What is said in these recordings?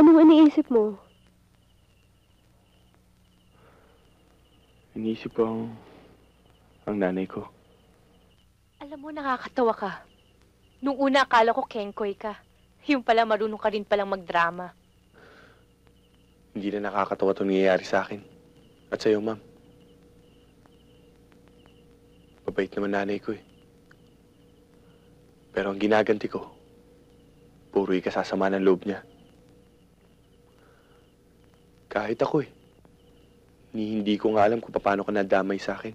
Anong iniisip mo? Iniisip ko ang nanay ko. Alam mo, nakakatawa ka. Nung una, akala ko kengkoy ka. Yung pala, marunong ka rin palang magdrama. Hindi na nakakatawa itong nangyayari sa akin. At sa'yo, ma'am. Mabait naman nanay ko eh. Pero ang ginaganti ko, puro ikasasama ng loob niya. Kahit ako eh. Hindi ko nga alam kung paano ka nadamay sa akin.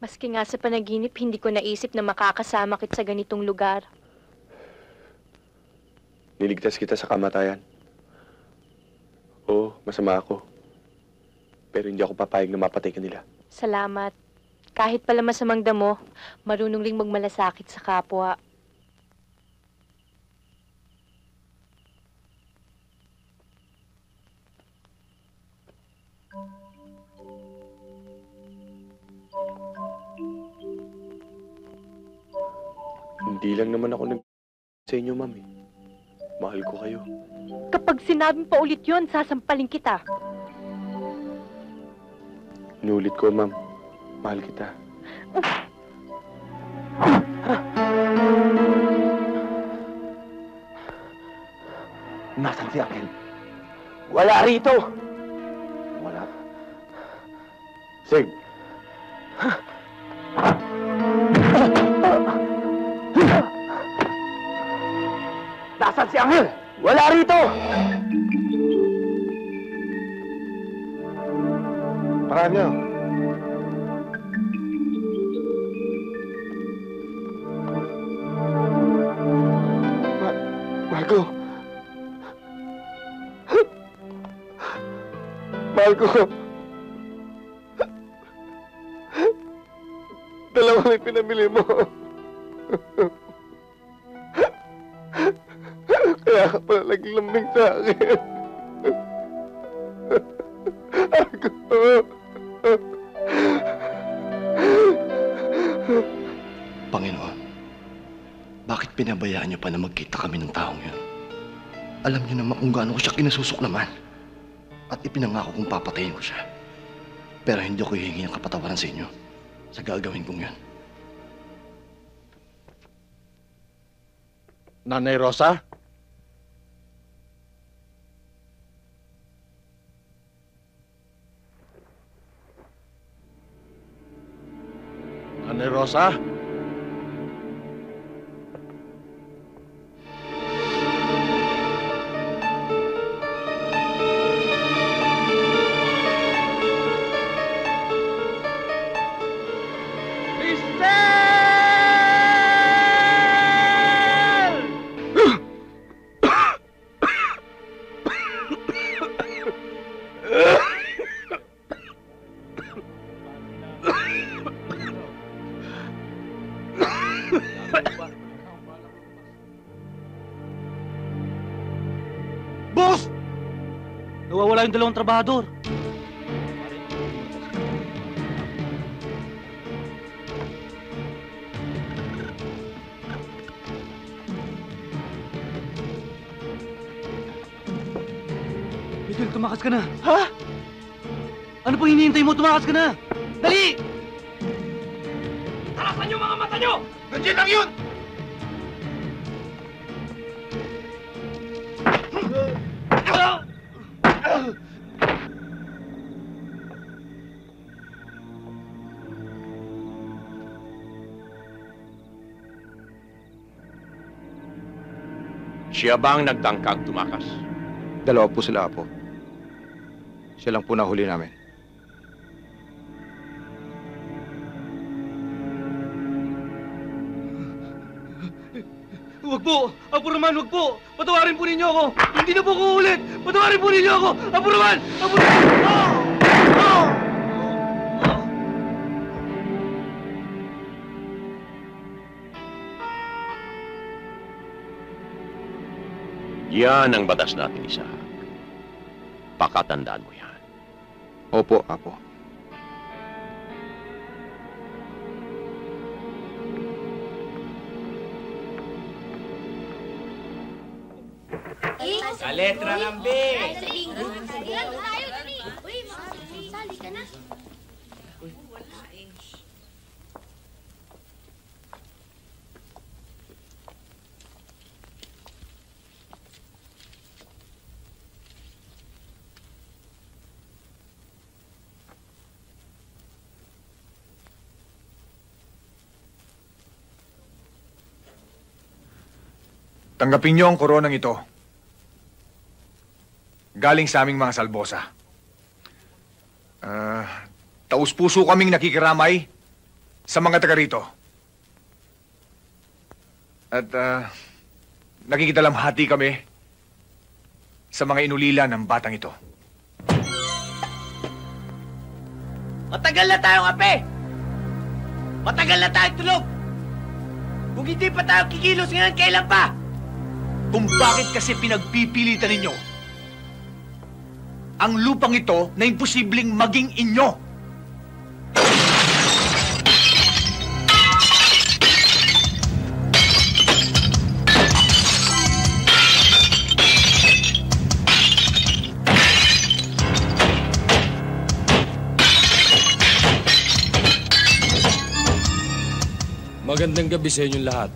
Maski nga sa panaginip, hindi ko naisip na makakasama kita sa ganitong lugar. Niligtas kita sa kamatayan. Oo, masama ako. Pero hindi ako papayag na mapatay ka nila. Salamat. Kahit pala masamang damo, marunong ring magmalasakit sa kapwa. Hindi lang naman ako sa inyo, ma'am eh. Mahal ko kayo. Kapag sinabing pa ulit yon, sasampalin kita. Inulit ko, ma'am. Mahal kita. Nasaan si Akel? Wala rito! Wala. Sig! Nasaan si Angel? Wala rito! Paraan niyo. Marco! Marco! Dalawang may pinamili mo. Kaya ka pala naging lambing sa akin. Marco! Panginoon, bakit pinabayaan niyo pa na magkita kami ng taong yun? Alam niyo naman kung gaano ko siya kinasusuklaman. At ipinangako kong papatayin ko siya. Pero hindi ko hihingi ng kapatawaran sa inyo sa gagawin kong yun. Nanay Rosa? Nanay Rosa? Boss! Nawawala yung dalawang trabahador. Miguel, tumakas ka na. Ha? Ano pang hinihintay mo? Tumakas ka na! Dali! Tarasan yung mga mata nyo! Nandiyan lang yun! Siya ba ang nagtangkang tumakas? Dalawa po sila, Apo. Siya lang po nahuli namin. Huwag po! Apo Roman, huwag po! Patawarin po ninyo ako! Hindi na po ko ulit! Patawarin po ninyo ako! Apo Roman! Apo Roman! Oh! Oh! Yan ang batas natin, Isaac. Pakatandaan mo yan. Opo, Apo. Sa letra ng B. Sali ka na. Tanggapin niyo ang koronang ito. Galing sa aming mga salbosa. Taus-puso kaming nakikiramay sa mga taga rito. At nakikidalamhati kami sa mga inulila ng batang ito. Matagal na tayong ape! Matagal na tayong tulog! Kung hindi pa tayo kikilos ngayon, kailan pa? Kung bakit kasi pinagpipilitan ninyo ang lupang ito na imposibleng maging inyo. Magandang gabi sa inyong lahat.